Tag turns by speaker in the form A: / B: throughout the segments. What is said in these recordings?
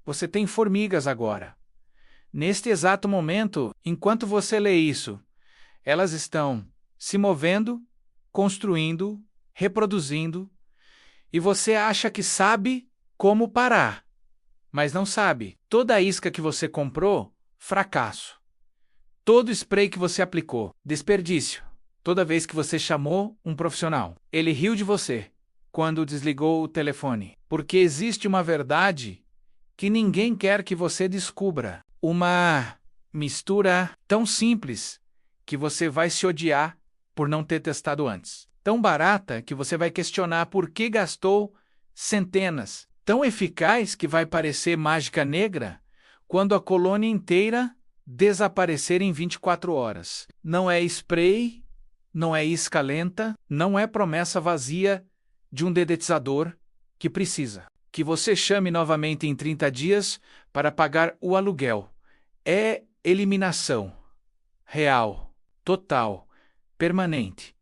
A: Você tem formigas agora. Neste exato momento, enquanto você lê isso, elas estão se movendo, construindo, reproduzindo, e você acha que sabe como parar, mas não sabe. Toda a isca que você comprou, fracasso. Todo spray que você aplicou, desperdício. Toda vez que você chamou um profissional, ele riu de você quando desligou o telefone. Porque existe uma verdade que ninguém quer que você descubra. Uma mistura tão simples que você vai se odiar por não ter testado antes. Tão barata que você vai questionar por que gastou centenas. Tão eficaz que vai parecer mágica negra quando a colônia inteira desaparecer em 24 horas. Não é spray, não é isca lenta, não é promessa vazia de um dedetizador que precisa que você chame novamente em 30 dias para pagar o aluguel. É eliminação. Real, total, permanente.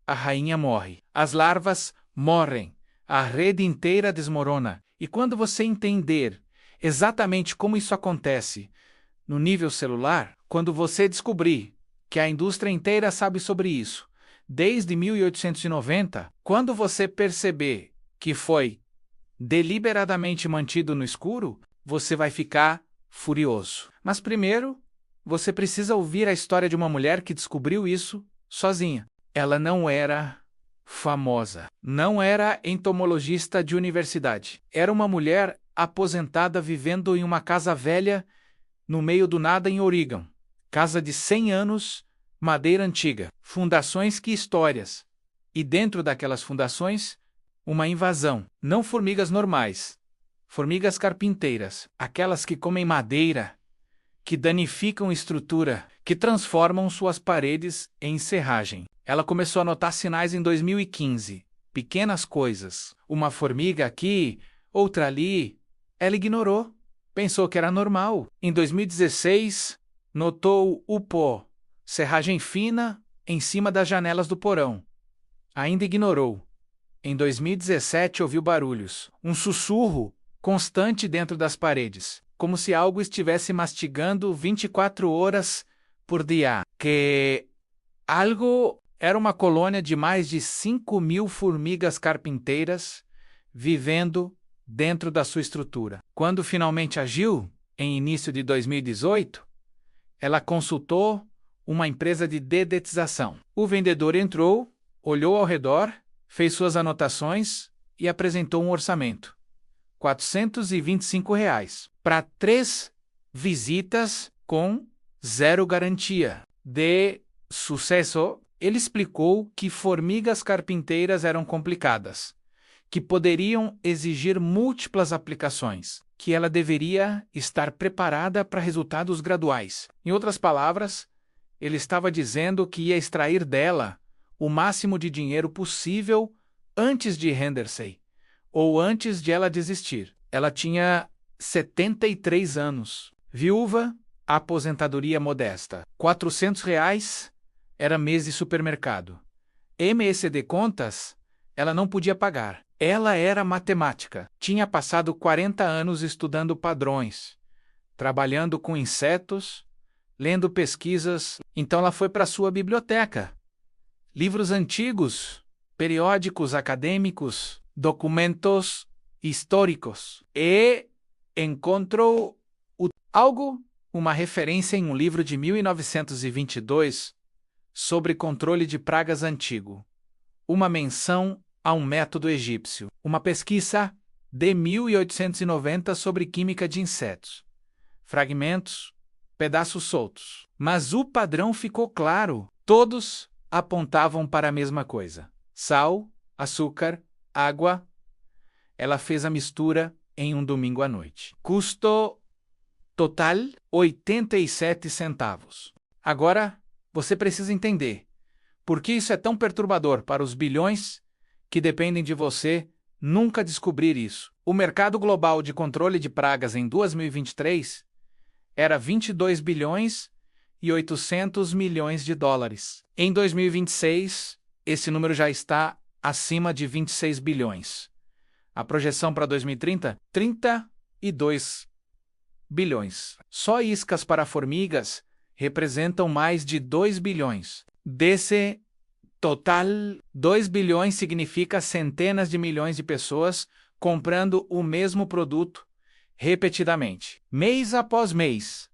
A: A rainha morre. As larvas morrem. A rede inteira desmorona. E quando você entender exatamente como isso acontece no nível celular, quando você descobrir que a indústria inteira sabe sobre isso, desde 1890, quando você perceber que foi deliberadamente mantido no escuro, você vai ficar furioso. Mas primeiro, você precisa ouvir a história de uma mulher que descobriu isso sozinha. Ela não era famosa, não era entomologista de universidade. Era uma mulher aposentada vivendo em uma casa velha no meio do nada em Oregon. Casa de 100 anos, madeira antiga. Fundações, que histórias! E dentro daquelas fundações, uma invasão. Não formigas normais. Formigas carpinteiras. Aquelas que comem madeira, que danificam estrutura, que transformam suas paredes em serragem. Ela começou a notar sinais em 2015. Pequenas coisas. Uma formiga aqui, outra ali. Ela ignorou. Pensou que era normal. Em 2016, notou o pó, serragem fina, em cima das janelas do porão. Ainda ignorou. Em 2017, ouviu barulhos. Um sussurro constante dentro das paredes, como se algo estivesse mastigando 24 horas por dia. Que algo era uma colônia de mais de 5.000 formigas carpinteiras vivendo dentro da sua estrutura. Quando finalmente agiu, em início de 2018, ela consultou uma empresa de dedetização. O vendedor entrou, olhou ao redor, fez suas anotações e apresentou um orçamento. R$ 425 para 3 visitas com 0 garantia de sucesso. Ele explicou que formigas carpinteiras eram complicadas, que poderiam exigir múltiplas aplicações, que ela deveria estar preparada para resultados graduais. Em outras palavras, ele estava dizendo que ia extrair dela o máximo de dinheiro possível antes de render-se, ou antes de ela desistir. Ela tinha 73 anos, viúva, aposentadoria modesta. R$ 400 era mês de supermercado. MSD contas, ela não podia pagar. Ela era matemática. Tinha passado 40 anos estudando padrões, trabalhando com insetos, lendo pesquisas. Então ela foi para sua biblioteca. Livros antigos, periódicos acadêmicos, documentos históricos. E encontrou uma referência em um livro de 1922 sobre controle de pragas antigo. Uma menção a um método egípcio. Uma pesquisa de 1890 sobre química de insetos. Fragmentos, pedaços soltos. Mas o padrão ficou claro. Todos apontavam para a mesma coisa. Sal, açúcar, água. Ela fez a mistura em um domingo à noite. Custo total, 87 centavos. Agora, você precisa entender por que isso é tão perturbador para os bilhões que dependem de você nunca descobrir isso. O mercado global de controle de pragas em 2023 era 22 bilhões e 800 milhões de dólares. Em 2026, esse número já está acima de 26 bilhões. A projeção para 2030, 32 bilhões. Só iscas para formigas representam mais de 2 bilhões. Desse total, 2 bilhões significa centenas de milhões de pessoas comprando o mesmo produto repetidamente, mês após mês.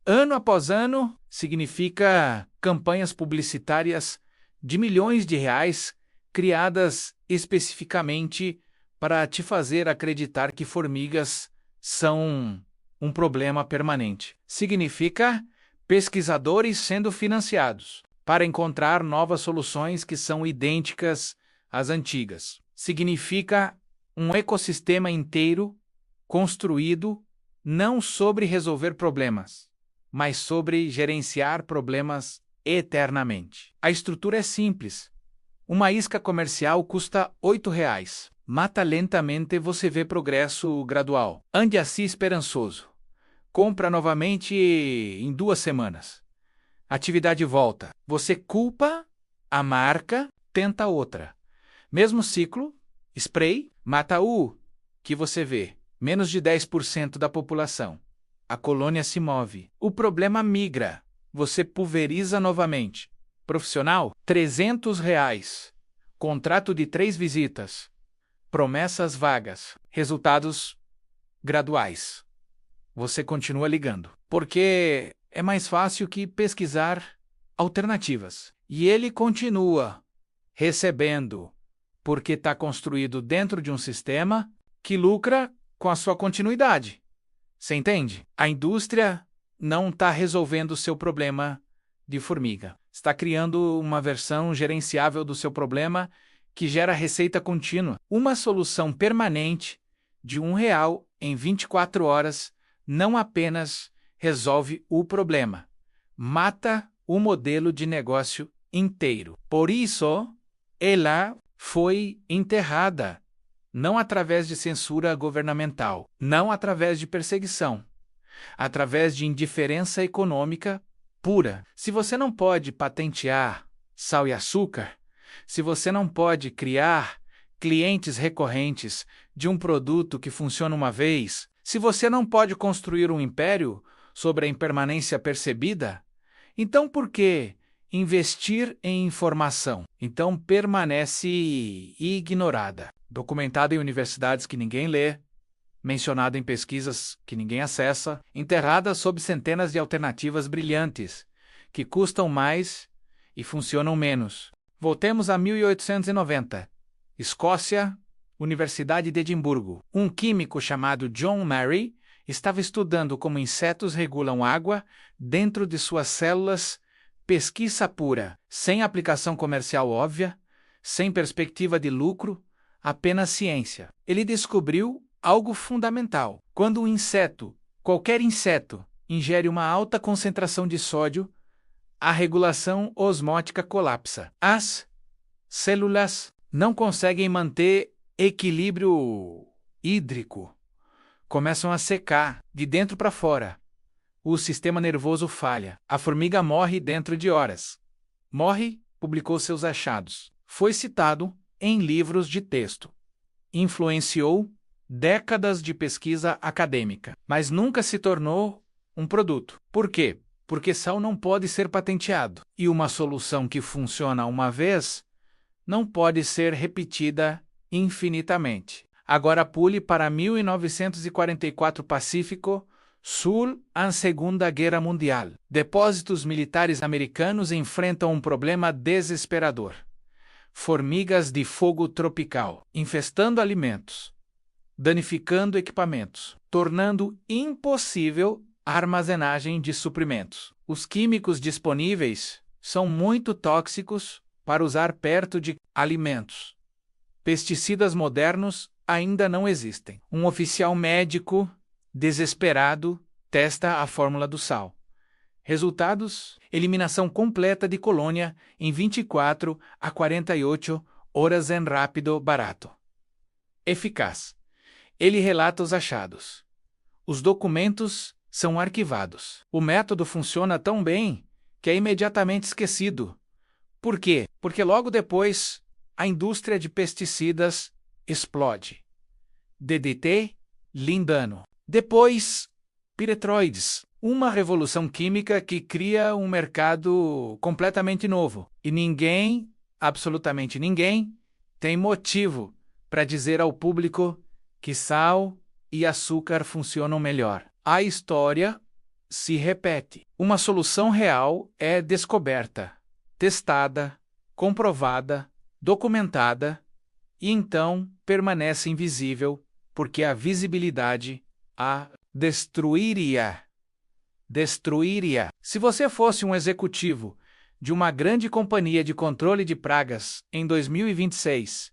A: Ano após ano significa campanhas publicitárias de milhões de reais criadas especificamente para te fazer acreditar que formigas são um problema permanente. Significa pesquisadores sendo financiados para encontrar novas soluções que são idênticas às antigas. Significa um ecossistema inteiro construído não sobre resolver problemas, mas sobre gerenciar problemas eternamente. A estrutura é simples. Uma isca comercial custa R$8. Mata lentamente, você vê progresso gradual. Ande assim esperançoso. Compra novamente em 2 semanas. Atividade volta. Você culpa a marca, tenta outra. Mesmo ciclo, spray, mata o que você vê. Menos de 10% da população. A colônia se move. O problema migra. Você pulveriza novamente. Profissional, R$300. Contrato de 3 visitas. Promessas vagas. Resultados graduais. Você continua ligando. Porque é mais fácil que pesquisar alternativas. E ele continua recebendo, porque está construído dentro de um sistema que lucra com a sua continuidade. Você entende? A indústria não está resolvendo o seu problema de formiga. Está criando uma versão gerenciável do seu problema que gera receita contínua. Uma solução permanente de R$1 em 24 horas não apenas resolve o problema, mata o modelo de negócio inteiro. Por isso, ela foi enterrada. Não através de censura governamental, não através de perseguição, através de indiferença econômica pura. Se você não pode patentear sal e açúcar, se você não pode criar clientes recorrentes de um produto que funciona uma vez, se você não pode construir um império sobre a impermanência percebida, então por que investir em informação? Então permanece ignorada. Documentado em universidades que ninguém lê, mencionado em pesquisas que ninguém acessa, enterrada sob centenas de alternativas brilhantes, que custam mais e funcionam menos. Voltemos a 1890. Escócia, Universidade de Edimburgo. Um químico chamado John Murray estava estudando como insetos regulam água dentro de suas células, pesquisa pura, sem aplicação comercial óbvia, sem perspectiva de lucro, apenas ciência. Ele descobriu algo fundamental. Quando um inseto, qualquer inseto, ingere uma alta concentração de sódio, a regulação osmótica colapsa. As células não conseguem manter equilíbrio hídrico. Começam a secar, de dentro para fora. O sistema nervoso falha. A formiga morre dentro de horas. Morre, publicou seus achados. Foi citado em livros de texto. Influenciou décadas de pesquisa acadêmica, mas nunca se tornou um produto. Por quê? Porque sal não pode ser patenteado. E uma solução que funciona uma vez não pode ser repetida infinitamente. Agora pule para 1944 Pacífico Sul, a Segunda Guerra Mundial. Depósitos militares americanos enfrentam um problema desesperador. Formigas de fogo tropical, infestando alimentos, danificando equipamentos, tornando impossível a armazenagem de suprimentos. Os químicos disponíveis são muito tóxicos para usar perto de alimentos. Pesticidas modernos ainda não existem. Um oficial médico, desesperado, testa a fórmula do sal. Resultados: eliminação completa de colônia em 24 a 48 horas em rápido, barato. Eficaz. Ele relata os achados. Os documentos são arquivados. O método funciona tão bem que é imediatamente esquecido. Por quê? Porque logo depois a indústria de pesticidas explode. DDT, lindano. Depois, piretroides, uma revolução química que cria um mercado completamente novo. E ninguém, absolutamente ninguém, tem motivo para dizer ao público que sal e açúcar funcionam melhor. A história se repete. Uma solução real é descoberta, testada, comprovada, documentada e então permanece invisível porque a visibilidade a destruiria. Se você fosse um executivo de uma grande companhia de controle de pragas em 2026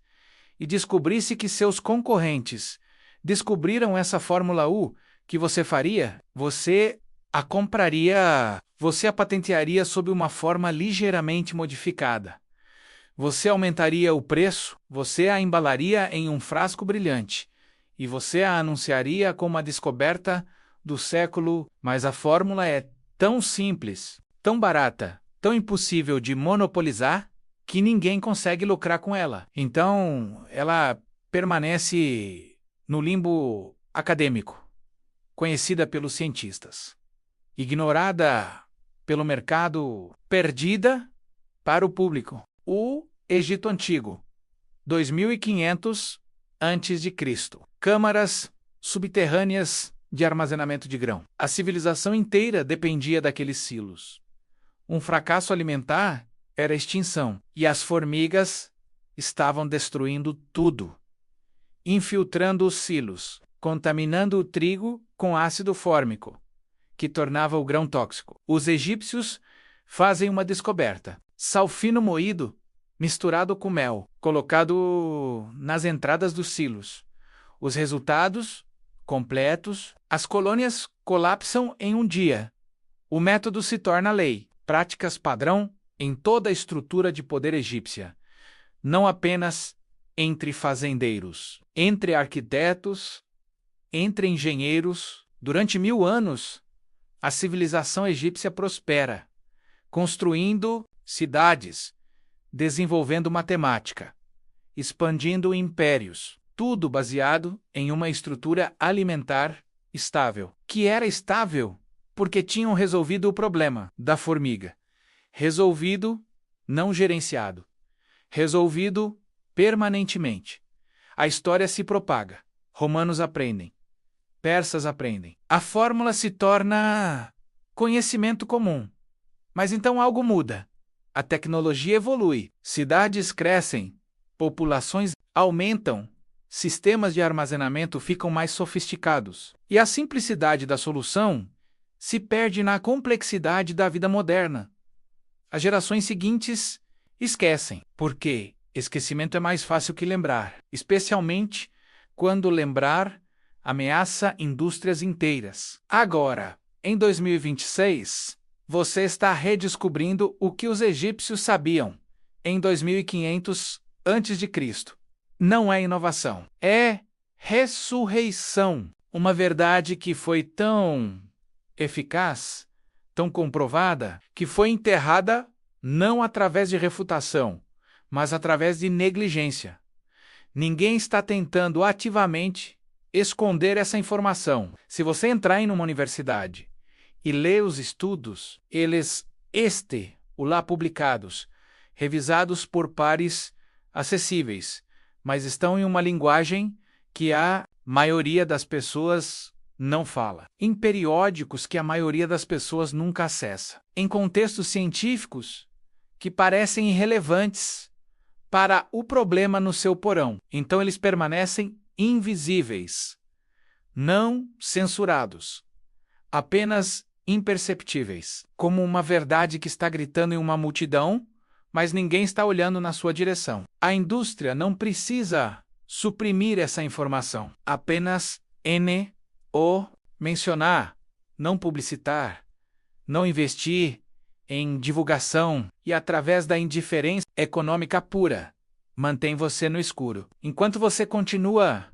A: e descobrisse que seus concorrentes descobriram essa Fórmula U, que você faria? Você a compraria, você a patentearia sob uma forma ligeiramente modificada. Você aumentaria o preço, você a embalaria em um frasco brilhante e você a anunciaria como a descoberta do século, mas a fórmula é tão simples, tão barata, tão impossível de monopolizar, que ninguém consegue lucrar com ela. Então, ela permanece no limbo acadêmico, conhecida pelos cientistas, ignorada pelo mercado, perdida para o público. O Egito Antigo, 2500 a.C. Câmaras subterrâneas de armazenamento de grão. A civilização inteira dependia daqueles silos. Um fracasso alimentar era a extinção, e as formigas estavam destruindo tudo, infiltrando os silos, contaminando o trigo com ácido fórmico, que tornava o grão tóxico. Os egípcios fazem uma descoberta: sal fino moído, misturado com mel, colocado nas entradas dos silos. Os resultados completos, as colônias colapsam em um dia. O método se torna lei, práticas padrão em toda a estrutura de poder egípcia, não apenas entre fazendeiros, entre arquitetos, entre engenheiros. Durante 1000 anos, a civilização egípcia prospera, construindo cidades, desenvolvendo matemática, expandindo impérios, tudo baseado em uma estrutura alimentar estável, que era estável porque tinham resolvido o problema da formiga. Resolvido, não gerenciado. Resolvido permanentemente. A história se propaga. Romanos aprendem. Persas aprendem. A fórmula se torna conhecimento comum. Mas então algo muda. A tecnologia evolui. Cidades crescem. Populações aumentam. Sistemas de armazenamento ficam mais sofisticados. E a simplicidade da solução se perde na complexidade da vida moderna. As gerações seguintes esquecem, porque esquecimento é mais fácil que lembrar, especialmente quando lembrar ameaça indústrias inteiras. Agora, em 2026, você está redescobrindo o que os egípcios sabiam em 2500 a.C. Não é inovação, é ressurreição. Uma verdade que foi tão eficaz, tão comprovada, que foi enterrada não através de refutação, mas através de negligência. Ninguém está tentando ativamente esconder essa informação. Se você entrar em uma universidade e ler os estudos, eles, lá publicados, revisados por pares acessíveis, mas estão em uma linguagem que a maioria das pessoas não fala. Em periódicos que a maioria das pessoas nunca acessa. Em contextos científicos que parecem irrelevantes para o problema no seu porão. Então eles permanecem invisíveis, não censurados, apenas imperceptíveis, como uma verdade que está gritando em uma multidão, mas ninguém está olhando na sua direção. A indústria não precisa suprimir essa informação, apenas mencionar, não publicitar, não investir em divulgação e através da indiferença econômica pura, mantém você no escuro. Enquanto você continua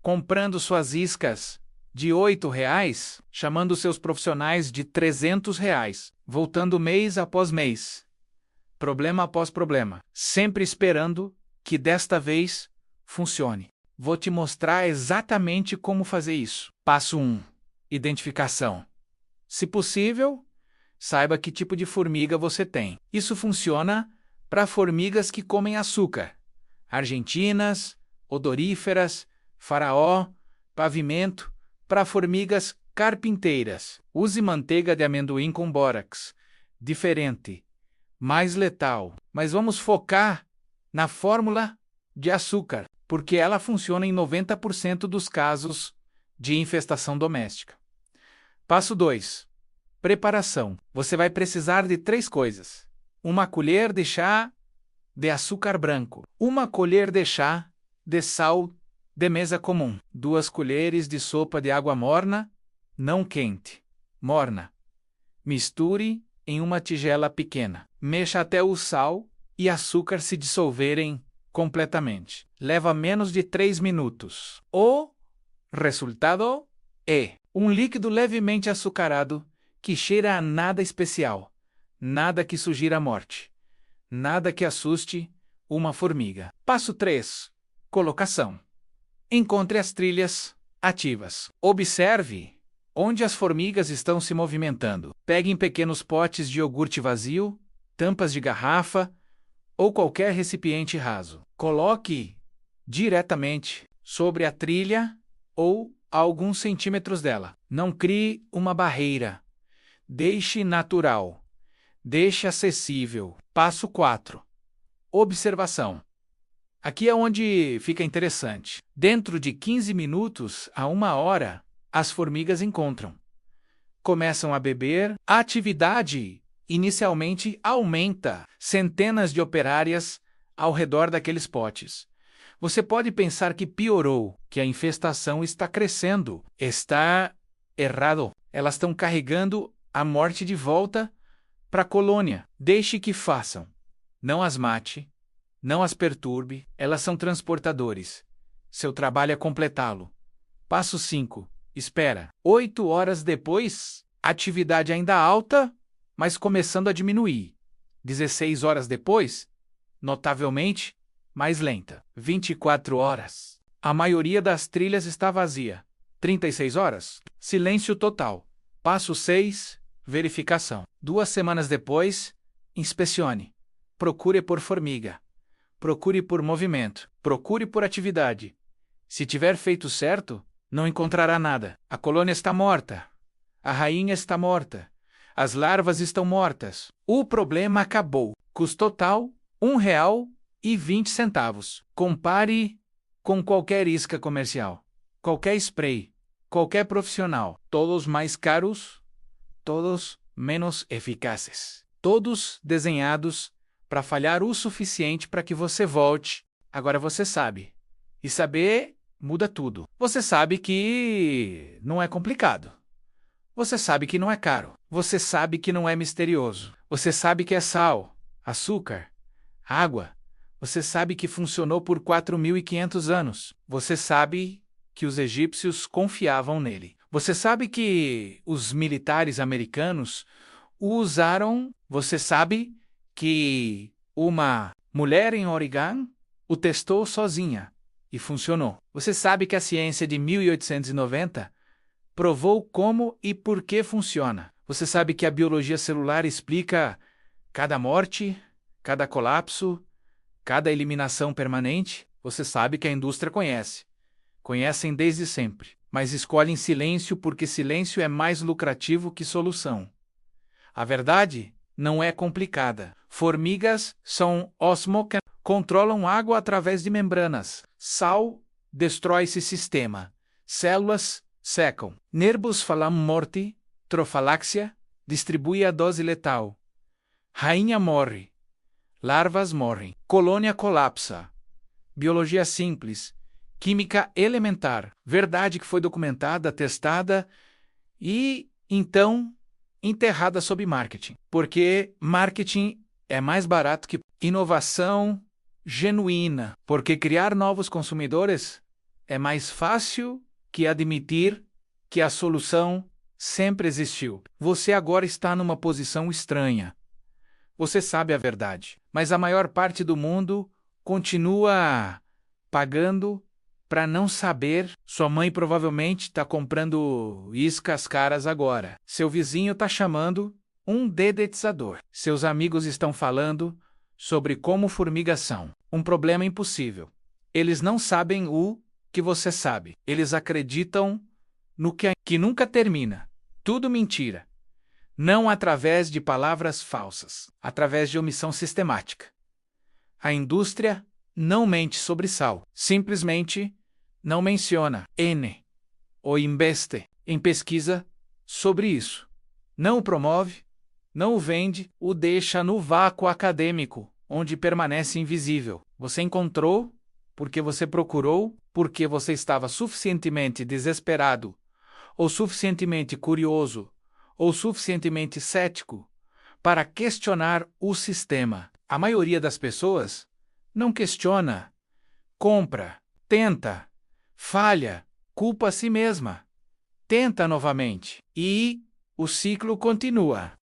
A: comprando suas iscas de R$8, chamando seus profissionais de R$300, voltando mês após mês, problema após problema, sempre esperando que desta vez funcione. Vou te mostrar exatamente como fazer isso. Passo 1. Identificação. Se possível, saiba que tipo de formiga você tem. Isso funciona para formigas que comem açúcar, argentinas, odoríferas, faraó, pavimento, para formigas carpinteiras. Use manteiga de amendoim com bórax. Diferente, mais letal. Mas vamos focar na fórmula de açúcar, porque ela funciona em 90% dos casos de infestação doméstica. Passo 2. Preparação. Você vai precisar de 3 coisas. 1 colher de chá de açúcar branco. 1 colher de chá de sal de mesa comum. 2 colheres de sopa de água morna, não quente, morna. Misture em uma tigela pequena. Mexa até o sal e açúcar se dissolverem completamente. Leva menos de 3 minutos. O resultado é um líquido levemente açucarado que cheira a nada especial, nada que sugira a morte, nada que assuste uma formiga. Passo 3. Colocação. Encontre as trilhas ativas. Observe onde as formigas estão se movimentando. Pegue em pequenos potes de iogurte vazio, tampas de garrafa ou qualquer recipiente raso. Coloque diretamente sobre a trilha ou a alguns centímetros dela. Não crie uma barreira. Deixe natural. Deixe acessível. Passo 4. Observação. Aqui é onde fica interessante. Dentro de 15 minutos a 1 hora, as formigas encontram. Começam a beber. A atividade inicialmente aumenta. Centenas de operárias ao redor daqueles potes. Você pode pensar que piorou, que a infestação está crescendo. Está errado. Elas estão carregando a morte de volta para a colônia. Deixe que façam. Não as mate. Não as perturbe. Elas são transportadores. Seu trabalho é completá-lo. Passo 5. Espera. 8 horas depois, atividade ainda alta, mas começando a diminuir. 16 horas depois, notavelmente mais lenta. 24 horas. A maioria das trilhas está vazia. 36 horas. Silêncio total. Passo 6. Verificação. 2 semanas depois, inspecione. Procure por formiga. Procure por movimento. Procure por atividade. Se tiver feito certo, não encontrará nada. A colônia está morta. A rainha está morta. As larvas estão mortas. O problema acabou. Custo total, R$1,20. Compare com qualquer isca comercial, qualquer spray, qualquer profissional. Todos mais caros, todos menos eficazes. Todos desenhados para falhar o suficiente para que você volte. Agora você sabe. E saber muda tudo. Você sabe que não é complicado. Você sabe que não é caro. Você sabe que não é misterioso. Você sabe que é sal, açúcar, água. Você sabe que funcionou por 4.500 anos. Você sabe que os egípcios confiavam nele. Você sabe que os militares americanos o usaram. Você sabe que uma mulher em Oregon o testou sozinha e funcionou. Você sabe que a ciência de 1890 provou como e por que funciona. Você sabe que a biologia celular explica cada morte, cada colapso, cada eliminação permanente. Você sabe que a indústria conhece. Conhecem desde sempre, mas escolhem silêncio porque silêncio é mais lucrativo que solução. A verdade não é complicada. Formigas são osmocan, controlam água através de membranas. Sal destrói esse sistema. Células secam. Nervos falam morte, trofaláxia, distribui a dose letal. Rainha morre. Larvas morrem. Colônia colapsa. Biologia simples. Química elementar. Verdade que foi documentada, testada e, então, enterrada sob marketing. Porque marketing é mais barato que inovação genuína. Porque criar novos consumidores é mais fácil que admitir que a solução sempre existiu. Você agora está numa posição estranha. Você sabe a verdade, mas a maior parte do mundo continua pagando para não saber. Sua mãe provavelmente está comprando iscas caras agora. Seu vizinho está chamando um dedetizador. Seus amigos estão falando sobre como formigas são um problema impossível. Eles não sabem o que você sabe. Eles acreditam no que nunca termina. Tudo mentira. Não através de palavras falsas, através de omissão sistemática. A indústria não mente sobre sal. Simplesmente não menciona N ou investe em pesquisa sobre isso. Não o promove, não o vende, o deixa no vácuo acadêmico, onde permanece invisível. Você encontrou porque você procurou, porque você estava suficientemente desesperado, ou suficientemente curioso, ou suficientemente cético para questionar o sistema. A maioria das pessoas não questiona, compra, tenta, falha, culpa a si mesma, tenta novamente e o ciclo continua.